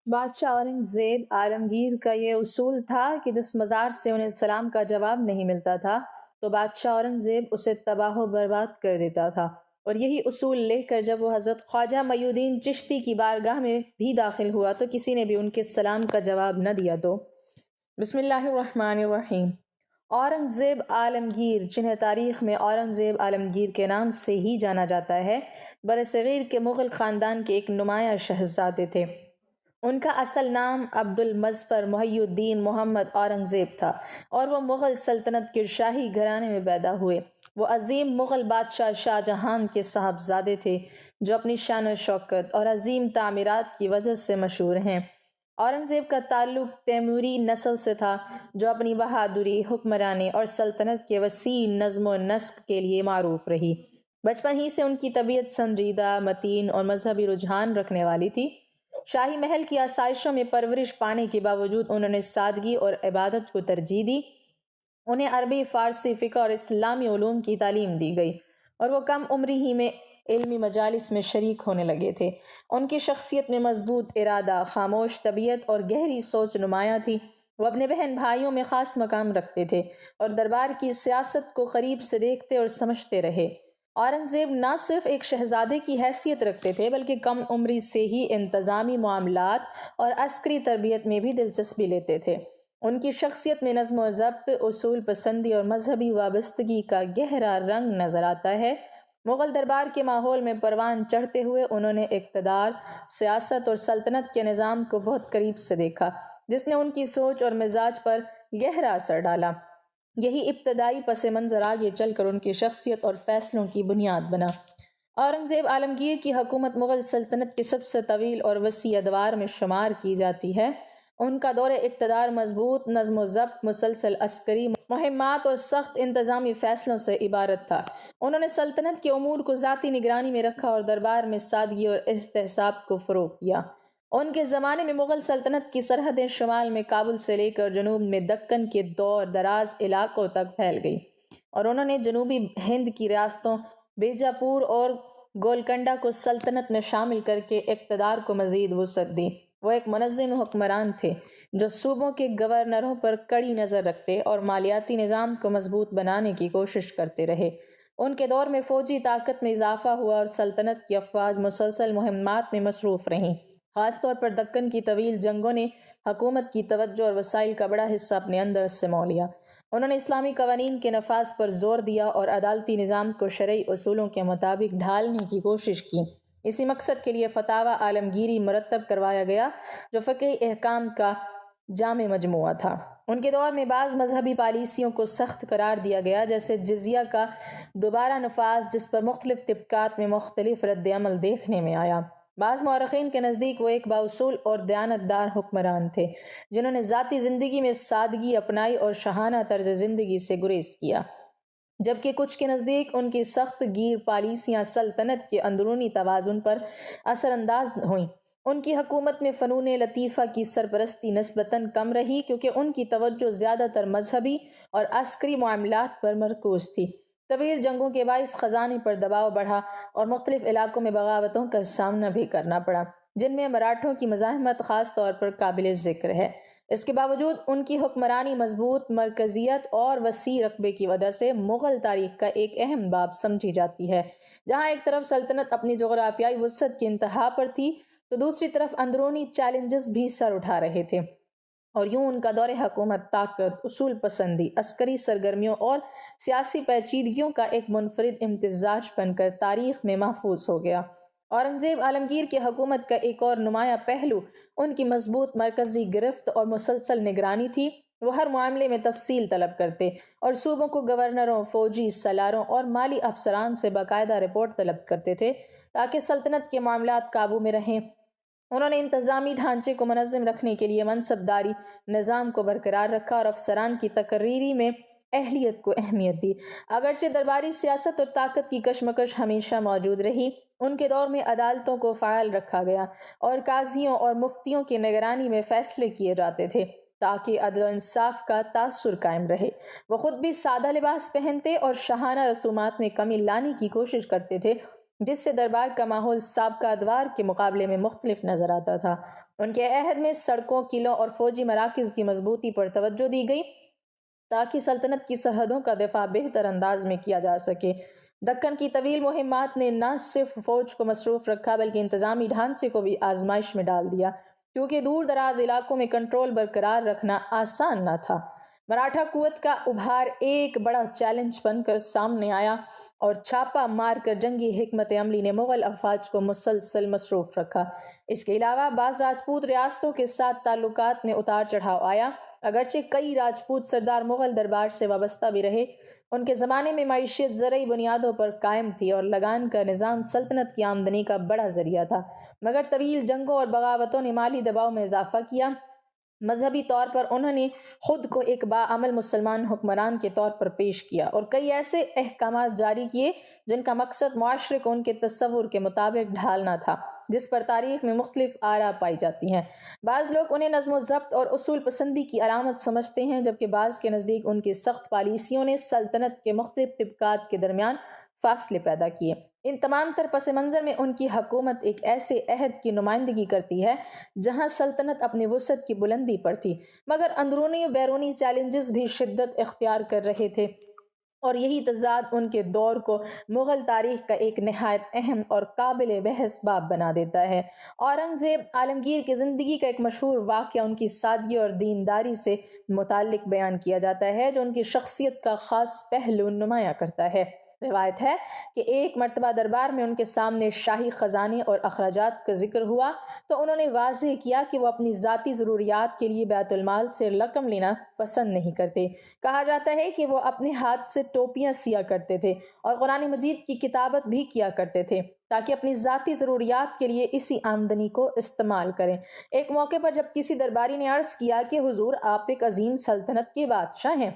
بادشاہ اورنگزیب عالمگیر کا یہ اصول تھا کہ جس مزار سے انہیں سلام کا جواب نہیں ملتا تھا تو بادشاہ اورنگزیب اسے تباہ و برباد کر دیتا تھا، اور یہی اصول لے کر جب وہ حضرت خواجہ معین الدین چشتی کی بارگاہ میں بھی داخل ہوا تو کسی نے بھی ان کے سلام کا جواب نہ دیا۔ تو بسم اللہ الرحمن الرحیم۔ اورنگزیب عالمگیر، جنہیں تاریخ میں اورنگزیب عالمگیر کے نام سے ہی جانا جاتا ہے، برصغیر کے مغل خاندان کے ایک نمایاں شہزادے تھے۔ ان کا اصل نام عبد المظفر محی الدین محمد اورنگزیب تھا، اور وہ مغل سلطنت کے شاہی گھرانے میں پیدا ہوئے۔ وہ عظیم مغل بادشاہ شاہ جہان کے صاحبزادے تھے، جو اپنی شان و شوکت اور عظیم تعمیرات کی وجہ سے مشہور ہیں۔ اورنگزیب کا تعلق تیموری نسل سے تھا، جو اپنی بہادری، حکمرانی اور سلطنت کے وسیع نظم و نسق کے لیے معروف رہی۔ بچپن ہی سے ان کی طبیعت سنجیدہ، متین اور مذہبی رجحان رکھنے والی تھی۔ شاہی محل کی آسائشوں میں پرورش پانے کے باوجود انہوں نے سادگی اور عبادت کو ترجیح دی۔ انہیں عربی، فارسی، فقہ اور اسلامی علوم کی تعلیم دی گئی، اور وہ کم عمری ہی میں علمی مجالس میں شریک ہونے لگے تھے۔ ان کی شخصیت میں مضبوط ارادہ، خاموش طبیعت اور گہری سوچ نمایاں تھی۔ وہ اپنے بہن بھائیوں میں خاص مقام رکھتے تھے اور دربار کی سیاست کو قریب سے دیکھتے اور سمجھتے رہے۔ اورنگزیب نہ صرف ایک شہزادے کی حیثیت رکھتے تھے بلکہ کم عمری سے ہی انتظامی معاملات اور عسکری تربیت میں بھی دلچسپی لیتے تھے۔ ان کی شخصیت میں نظم و ضبط، اصول پسندی اور مذہبی وابستگی کا گہرا رنگ نظر آتا ہے۔ مغل دربار کے ماحول میں پروان چڑھتے ہوئے انہوں نے اقتدار، سیاست اور سلطنت کے نظام کو بہت قریب سے دیکھا، جس نے ان کی سوچ اور مزاج پر گہرا اثر ڈالا۔ یہی ابتدائی پس منظر آگے چل کر ان کی شخصیت اور فیصلوں کی بنیاد بنا۔ اورنگزیب عالمگیر کی حکومت مغل سلطنت کے سب سے طویل اور وسیع ادوار میں شمار کی جاتی ہے۔ ان کا دور اقتدار مضبوط نظم و ضبط، مسلسل عسکری مہمات اور سخت انتظامی فیصلوں سے عبارت تھا۔ انہوں نے سلطنت کے امور کو ذاتی نگرانی میں رکھا اور دربار میں سادگی اور احتساب کو فروغ دیا۔ ان کے زمانے میں مغل سلطنت کی سرحدیں شمال میں کابل سے لے کر جنوب میں دکن کے دور دراز علاقوں تک پھیل گئی، اور انہوں نے جنوبی ہند کی ریاستوں بیجاپور اور گولکنڈہ کو سلطنت میں شامل کر کے اقتدار کو مزید وسعت دی۔ وہ ایک منظم حکمران تھے جو صوبوں کے گورنروں پر کڑی نظر رکھتے اور مالیاتی نظام کو مضبوط بنانے کی کوشش کرتے رہے۔ ان کے دور میں فوجی طاقت میں اضافہ ہوا اور سلطنت کی افواج مسلسل مہمات میں مصروف رہیں۔ خاص طور پر دکن کی طویل جنگوں نے حکومت کی توجہ اور وسائل کا بڑا حصہ اپنے اندر سمو لیا۔ انہوں نے اسلامی قوانین کے نفاذ پر زور دیا اور عدالتی نظام کو شرعی اصولوں کے مطابق ڈھالنے کی کوشش کی۔ اسی مقصد کے لیے فتاویٰ عالمگیری مرتب کروایا گیا، جو فقہی احکام کا جامع مجموعہ تھا۔ ان کے دور میں بعض مذہبی پالیسیوں کو سخت قرار دیا گیا، جیسے جزیہ کا دوبارہ نفاذ، جس پر مختلف طبقات میں مختلف رد عمل دیکھنے میں آیا۔ بعض مورخین کے نزدیک وہ ایک بااصول اور دیانتدار حکمران تھے، جنہوں نے ذاتی زندگی میں سادگی اپنائی اور شاہانہ طرز زندگی سے گریز کیا، جبکہ کچھ کے نزدیک ان کی سخت گیر پالیسیاں سلطنت کے اندرونی توازن پر اثر انداز ہوئیں۔ ان کی حکومت میں فنون لطیفہ کی سرپرستی نسبتاً کم رہی، کیونکہ ان کی توجہ زیادہ تر مذہبی اور عسکری معاملات پر مرکوز تھی۔ طویل جنگوں کے باعث خزانے پر دباؤ بڑھا اور مختلف علاقوں میں بغاوتوں کا سامنا بھی کرنا پڑا، جن میں مراٹھوں کی مزاحمت خاص طور پر قابل ذکر ہے۔ اس کے باوجود ان کی حکمرانی مضبوط مرکزیت اور وسیع رقبے کی وجہ سے مغل تاریخ کا ایک اہم باب سمجھی جاتی ہے۔ جہاں ایک طرف سلطنت اپنی جغرافیائی وسعت کی انتہا پر تھی تو دوسری طرف اندرونی چیلنجز بھی سر اٹھا رہے تھے، اور یوں ان کا دور حکومت طاقت، اصول پسندی، عسکری سرگرمیوں اور سیاسی پیچیدگیوں کا ایک منفرد امتزاج بن کر تاریخ میں محفوظ ہو گیا۔ اورنگزیب عالمگیر کی حکومت کا ایک اور نمایاں پہلو ان کی مضبوط مرکزی گرفت اور مسلسل نگرانی تھی۔ وہ ہر معاملے میں تفصیل طلب کرتے اور صوبوں کو گورنروں، فوجی سالاروں اور مالی افسران سے باقاعدہ رپورٹ طلب کرتے تھے تاکہ سلطنت کے معاملات قابو میں رہیں۔ انہوں نے انتظامی ڈھانچے کو منظم رکھنے کے لیے منصبداری نظام کو برقرار رکھا اور افسران کی تقرری میں اہلیت کو اہمیت دی۔ اگرچہ درباری سیاست اور طاقت کی کشمکش ہمیشہ موجود رہی، ان کے دور میں عدالتوں کو فعال رکھا گیا اور قاضیوں اور مفتیوں کی نگرانی میں فیصلے کیے جاتے تھے تاکہ عدل و انصاف کا تاثر قائم رہے۔ وہ خود بھی سادہ لباس پہنتے اور شاہانہ رسومات میں کمی لانے کی کوشش کرتے تھے، جس سے دربار کا ماحول سابقہ ادوار کے مقابلے میں مختلف نظر آتا تھا۔ ان کے عہد میں سڑکوں، قلعوں اور فوجی مراکز کی مضبوطی پر توجہ دی گئی تاکہ سلطنت کی سرحدوں کا دفاع بہتر انداز میں کیا جا سکے۔ دکن کی طویل مہمات نے نہ صرف فوج کو مصروف رکھا بلکہ انتظامی ڈھانچے کو بھی آزمائش میں ڈال دیا، کیونکہ دور دراز علاقوں میں کنٹرول برقرار رکھنا آسان نہ تھا۔ مراٹھا قوت کا ابھار ایک بڑا چیلنج بن کر سامنے آیا اور چھاپا مار کر جنگی حکمت عملی نے مغل افواج کو مسلسل مصروف رکھا۔ اس کے علاوہ بعض راجپوت ریاستوں کے ساتھ تعلقات میں اتار چڑھاؤ آیا۔ اگرچہ کئی راجپوت سردار مغل دربار سے وابستہ بھی رہے، ان کے زمانے میں معیشت زرعی بنیادوں پر قائم تھی اور لگان کا نظام سلطنت کی آمدنی کا بڑا ذریعہ تھا، مگر طویل جنگوں اور بغاوتوں نے مالی دباؤ میں اضافہ کیا۔ مذہبی طور پر انہوں نے خود کو ایک باعمل مسلمان حکمران کے طور پر پیش کیا اور کئی ایسے احکامات جاری کیے جن کا مقصد معاشرے کو ان کے تصور کے مطابق ڈھالنا تھا، جس پر تاریخ میں مختلف آراء پائی جاتی ہیں۔ بعض لوگ انہیں نظم و ضبط اور اصول پسندی کی علامت سمجھتے ہیں، جبکہ بعض کے نزدیک ان کی سخت پالیسیوں نے سلطنت کے مختلف طبقات کے درمیان فاصلے پیدا کیے۔ ان تمام تر پس منظر میں ان کی حکومت ایک ایسے عہد کی نمائندگی کرتی ہے جہاں سلطنت اپنی وسعت کی بلندی پر تھی، مگر اندرونی و بیرونی چیلنجز بھی شدت اختیار کر رہے تھے، اور یہی تضاد ان کے دور کو مغل تاریخ کا ایک نہایت اہم اور قابل بحث باب بنا دیتا ہے۔ اورنگزیب عالمگیر کی زندگی کا ایک مشہور واقعہ ان کی سادگی اور دینداری سے متعلق بیان کیا جاتا ہے، جو ان کی شخصیت کا خاص پہلو نمایاں کرتا ہے۔ روایت ہے کہ ایک مرتبہ دربار میں ان کے سامنے شاہی خزانے اور اخراجات کا ذکر ہوا تو انہوں نے واضح کیا کہ وہ اپنی ذاتی ضروریات کے لیے بیت المال سے رقم لینا پسند نہیں کرتے۔ کہا جاتا ہے کہ وہ اپنے ہاتھ سے ٹوپیاں سیا کرتے تھے اور قرآن مجید کی کتابت بھی کیا کرتے تھے تاکہ اپنی ذاتی ضروریات کے لیے اسی آمدنی کو استعمال کریں۔ ایک موقع پر جب کسی درباری نے عرض کیا کہ حضور، آپ ایک عظیم سلطنت کے بادشاہ ہیں،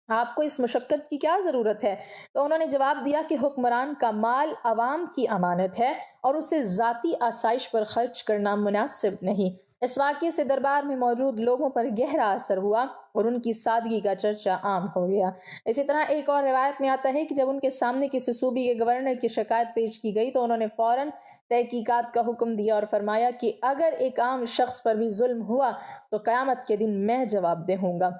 آپ کو اس مشقت کی کیا ضرورت ہے؟ تو انہوں نے جواب دیا کہ حکمران کا مال عوام کی امانت ہے اور اسے ذاتی آسائش پر خرچ کرنا مناسب نہیں۔ اس واقعے سے دربار میں موجود لوگوں پر گہرا اثر ہوا اور ان کی سادگی کا چرچا عام ہو گیا۔ اسی طرح ایک اور روایت میں آتا ہے کہ جب ان کے سامنے کسی صوبے کے گورنر کی شکایت پیش کی گئی تو انہوں نے فوراً تحقیقات کا حکم دیا اور فرمایا کہ اگر ایک عام شخص پر بھی ظلم ہوا تو قیامت کے دن میں جواب دہ ہوں گا۔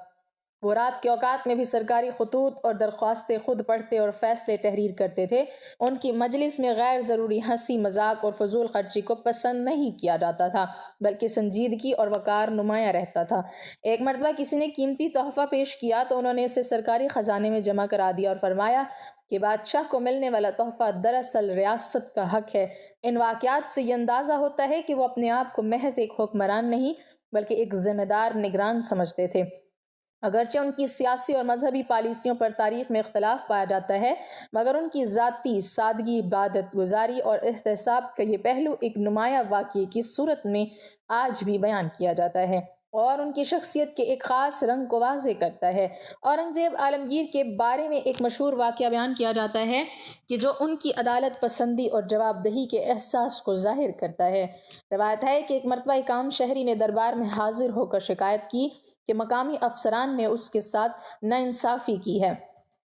وہ رات کے اوقات میں بھی سرکاری خطوط اور درخواستیں خود پڑھتے اور فیصلے تحریر کرتے تھے۔ ان کی مجلس میں غیر ضروری ہنسی مذاق اور فضول خرچی کو پسند نہیں کیا جاتا تھا، بلکہ سنجیدگی اور وقار نمایاں رہتا تھا۔ ایک مرتبہ کسی نے قیمتی تحفہ پیش کیا تو انہوں نے اسے سرکاری خزانے میں جمع کرا دیا اور فرمایا کہ بادشاہ کو ملنے والا تحفہ دراصل ریاست کا حق ہے۔ ان واقعات سے یہ اندازہ ہوتا ہے کہ وہ اپنے آپ کو محض ایک حکمران نہیں بلکہ ایک ذمہ دار نگران سمجھتے تھے۔ اگرچہ ان کی سیاسی اور مذہبی پالیسیوں پر تاریخ میں اختلاف پایا جاتا ہے، مگر ان کی ذاتی سادگی، عبادت گزاری اور احتساب کا یہ پہلو ایک نمایاں واقعے کی صورت میں آج بھی بیان کیا جاتا ہے اور ان کی شخصیت کے ایک خاص رنگ کو واضح کرتا ہے۔ اورنگزیب عالمگیر کے بارے میں ایک مشہور واقعہ بیان کیا جاتا ہے کہ جو ان کی عدالت پسندی اور جواب دہی کے احساس کو ظاہر کرتا ہے۔ روایت ہے کہ ایک مرتبہ ایک عام شہری نے دربار میں حاضر ہو کر شکایت کی کہ مقامی افسران نے اس کے ساتھ ناانصافی کی ہے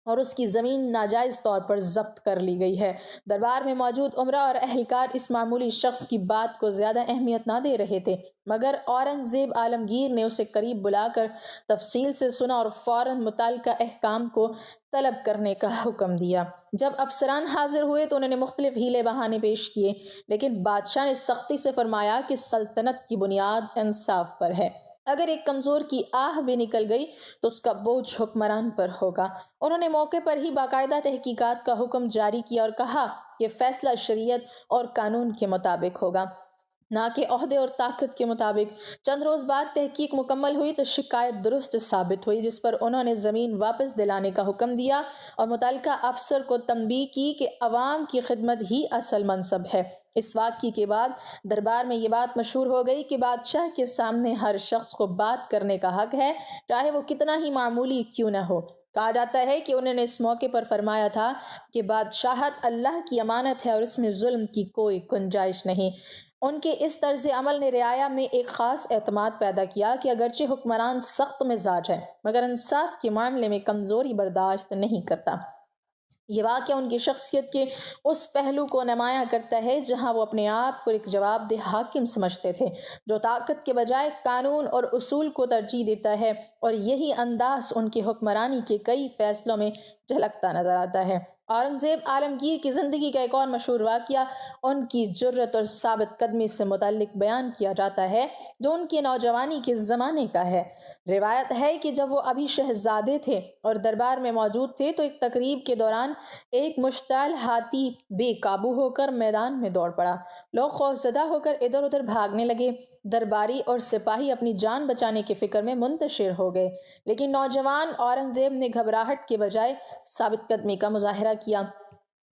اور اس کی زمین ناجائز طور پر ضبط کر لی گئی ہے۔ دربار میں موجود امراء اور اہلکار اس معمولی شخص کی بات کو زیادہ اہمیت نہ دے رہے تھے، مگر اورنگزیب عالمگیر نے اسے قریب بلا کر تفصیل سے سنا اور فوراً متعلقہ احکام کو طلب کرنے کا حکم دیا۔ جب افسران حاضر ہوئے تو انہوں نے مختلف ہیلے بہانے پیش کیے، لیکن بادشاہ نے سختی سے فرمایا کہ سلطنت کی بنیاد انصاف پر ہے۔ اگر ایک کمزور کی آہ بھی نکل گئی تو اس کا بوجھ حکمران پر ہوگا۔ انہوں نے موقع پر ہی باقاعدہ تحقیقات کا حکم جاری کیا اور کہا کہ فیصلہ شریعت اور قانون کے مطابق ہوگا، نہ کہ عہدے اور طاقت کے مطابق۔ چند روز بعد تحقیق مکمل ہوئی تو شکایت درست ثابت ہوئی، جس پر انہوں نے زمین واپس دلانے کا حکم دیا اور متعلقہ افسر کو تنبیہ کی کہ عوام کی خدمت ہی اصل منصب ہے۔ اس واقعے کے بعد دربار میں یہ بات مشہور ہو گئی کہ بادشاہ کے سامنے ہر شخص کو بات کرنے کا حق ہے، چاہے وہ کتنا ہی معمولی کیوں نہ ہو۔ کہا جاتا ہے کہ انہوں نے اس موقع پر فرمایا تھا کہ بادشاہت اللہ کی امانت ہے اور اس میں ظلم کی کوئی گنجائش نہیں۔ ان کے اس طرز عمل نے رعایا میں ایک خاص اعتماد پیدا کیا کہ اگرچہ حکمران سخت مزاج ہے مگر انصاف کے معاملے میں کمزوری برداشت نہیں کرتا۔ یہ واقعہ ان کی شخصیت کے اس پہلو کو نمایاں کرتا ہے جہاں وہ اپنے آپ کو ایک جواب دہ حاکم سمجھتے تھے جو طاقت کے بجائے قانون اور اصول کو ترجیح دیتا ہے، اور یہی انداز ان کی حکمرانی کے کئی فیصلوں میں جھلکتا نظر آتا ہے۔ اورنگزیب عالمگیر کی زندگی کا ایک اور مشہور واقعہ ان کی جرأت اور ثابت قدمی سے متعلق بیان کیا جاتا ہے جو ان کے نوجوانی کے زمانے کا ہے۔ روایت ہے کہ جب وہ ابھی شہزادے تھے اور دربار میں موجود تھے تو ایک تقریب کے دوران ایک مشتعل ہاتھی بے قابو ہو کر میدان میں دوڑ پڑا۔ لوگ خوفزدہ ہو کر ادھر ادھر بھاگنے لگے۔ درباری اور سپاہی اپنی جان بچانے کی فکر میں منتشر ہو گئے، لیکن نوجوان اورنگزیب نے گھبراہٹ کے بجائے ثابت قدمی کا مظاہرہ کیا۔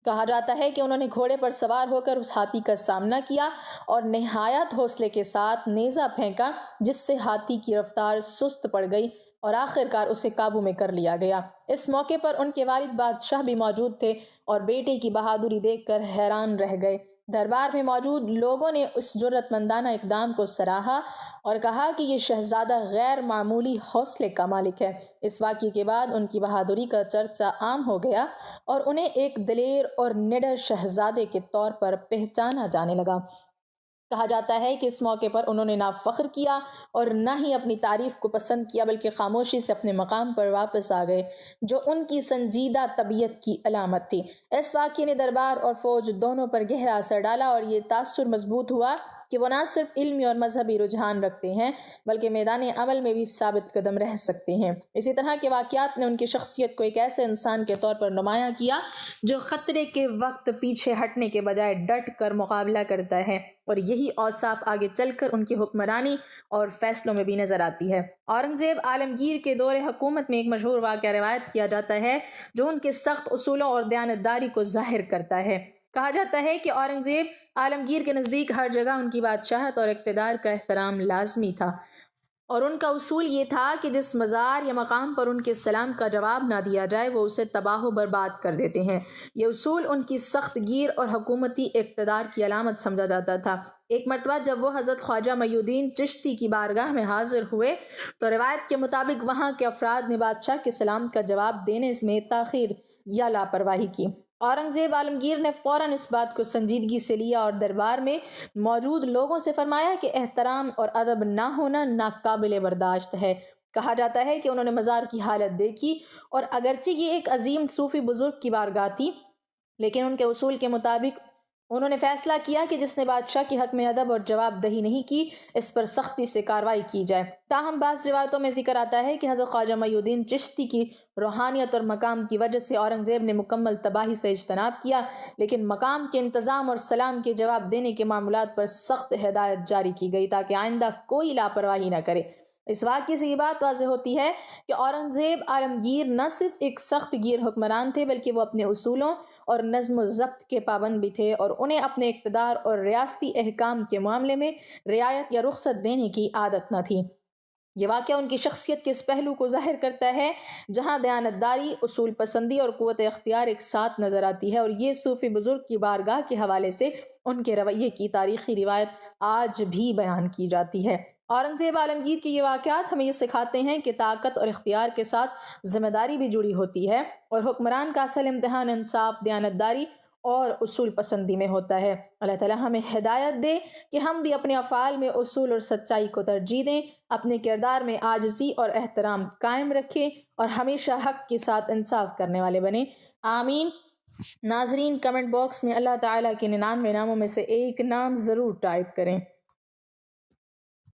کہا جاتا ہے کہ انہوں نے گھوڑے پر سوار ہو کر اس ہاتھی کا سامنا کیا اور نہایت حوصلے کے ساتھ نیزہ پھینکا، جس سے ہاتھی کی رفتار سست پڑ گئی اور آخرکار اسے قابو میں کر لیا گیا۔ اس موقع پر ان کے والد بادشاہ بھی موجود تھے اور بیٹے کی بہادری دیکھ کر حیران رہ گئے۔ دربار میں موجود لوگوں نے اس جرأت مندانہ اقدام کو سراہا اور کہا کہ یہ شہزادہ غیر معمولی حوصلے کا مالک ہے۔ اس واقعے کے بعد ان کی بہادری کا چرچا عام ہو گیا اور انہیں ایک دلیر اور نڈر شہزادے کے طور پر پہچانا جانے لگا۔ کہا جاتا ہے کہ اس موقع پر انہوں نے نہ فخر کیا اور نہ ہی اپنی تعریف کو پسند کیا، بلکہ خاموشی سے اپنے مقام پر واپس آ گئے، جو ان کی سنجیدہ طبیعت کی علامت تھی۔ اس واقعے نے دربار اور فوج دونوں پر گہرا اثر ڈالا اور یہ تاثر مضبوط ہوا کہ وہ نہ صرف علمی اور مذہبی رجحان رکھتے ہیں بلکہ میدان عمل میں بھی ثابت قدم رہ سکتے ہیں۔ اسی طرح کے واقعات نے ان کی شخصیت کو ایک ایسے انسان کے طور پر نمایاں کیا جو خطرے کے وقت پیچھے ہٹنے کے بجائے ڈٹ کر مقابلہ کرتا ہے، اور یہی اوصاف آگے چل کر ان کی حکمرانی اور فیصلوں میں بھی نظر آتی ہے۔ اورنگزیب عالمگیر کے دور حکومت میں ایک مشہور واقعہ روایت کیا جاتا ہے جو ان کے سخت اصولوں اور دیانتداری کو ظاہر کرتا ہے۔ کہا جاتا ہے کہ اورنگزیب عالمگیر کے نزدیک ہر جگہ ان کی بادشاہت اور اقتدار کا احترام لازمی تھا، اور ان کا اصول یہ تھا کہ جس مزار یا مقام پر ان کے سلام کا جواب نہ دیا جائے وہ اسے تباہ و برباد کر دیتے ہیں۔ یہ اصول ان کی سخت گیر اور حکومتی اقتدار کی علامت سمجھا جاتا تھا۔ ایک مرتبہ جب وہ حضرت خواجہ معی الدین چشتی کی بارگاہ میں حاضر ہوئے تو روایت کے مطابق وہاں کے افراد نے بادشاہ کے سلام کا جواب دینے میں تاخیر یا لاپرواہی کی۔ اورنگزیب عالمگیر نے فوراً اس بات کو سنجیدگی سے لیا اور دربار میں موجود لوگوں سے فرمایا کہ احترام اور ادب نہ ہونا ناقابل برداشت ہے۔ کہا جاتا ہے کہ انہوں نے مزار کی حالت دیکھی اور اگرچہ یہ ایک عظیم صوفی بزرگ کی بارگاہ تھی، لیکن ان کے اصول کے مطابق انہوں نے فیصلہ کیا کہ جس نے بادشاہ کے حق میں ادب اور جواب دہی نہیں کی اس پر سختی سے کارروائی کی جائے۔ تاہم بعض روایتوں میں ذکر آتا ہے کہ حضرت خواجہ معی الدین چشتی کی روحانیت اور مقام کی وجہ سے اورنگزیب نے مکمل تباہی سے اجتناب کیا، لیکن مقام کے انتظام اور سلام کے جواب دینے کے معاملات پر سخت ہدایت جاری کی گئی تاکہ آئندہ کوئی لاپرواہی نہ کرے۔ اس واقعے سے یہ بات واضح ہوتی ہے کہ اورنگزیب عالمگیر نہ صرف ایک سخت گیر حکمران تھے بلکہ وہ اپنے اصولوں اور نظم و ضبط کے پابند بھی تھے، اور انہیں اپنے اقتدار اور ریاستی احکام کے معاملے میں رعایت یا رخصت دینے کی عادت نہ تھی۔ یہ واقعہ ان کی شخصیت کے اس پہلو کو ظاہر کرتا ہے جہاں دیانتداری، اصول پسندی اور قوت اختیار ایک ساتھ نظر آتی ہے، اور یہ صوفی بزرگ کی بارگاہ کے حوالے سے ان کے رویے کی تاریخی روایت آج بھی بیان کی جاتی ہے۔ اورنگزیب عالمگیر کے یہ واقعات ہمیں یہ سکھاتے ہیں کہ طاقت اور اختیار کے ساتھ ذمہ داری بھی جڑی ہوتی ہے، اور حکمران کا اصل امتحان انصاف، دیانتداری اور اصول پسندی میں ہوتا ہے۔ اللہ تعالیٰ ہمیں ہدایت دے کہ ہم بھی اپنے افعال میں اصول اور سچائی کو ترجیح دیں، اپنے کردار میں عاجزی اور احترام قائم رکھیں اور ہمیشہ حق کے ساتھ انصاف کرنے والے بنیں۔ آمین۔ ناظرین، کمنٹ باکس میں اللہ تعالیٰ کے 99 ناموں میں سے ایک نام ضرور ٹائپ کریں۔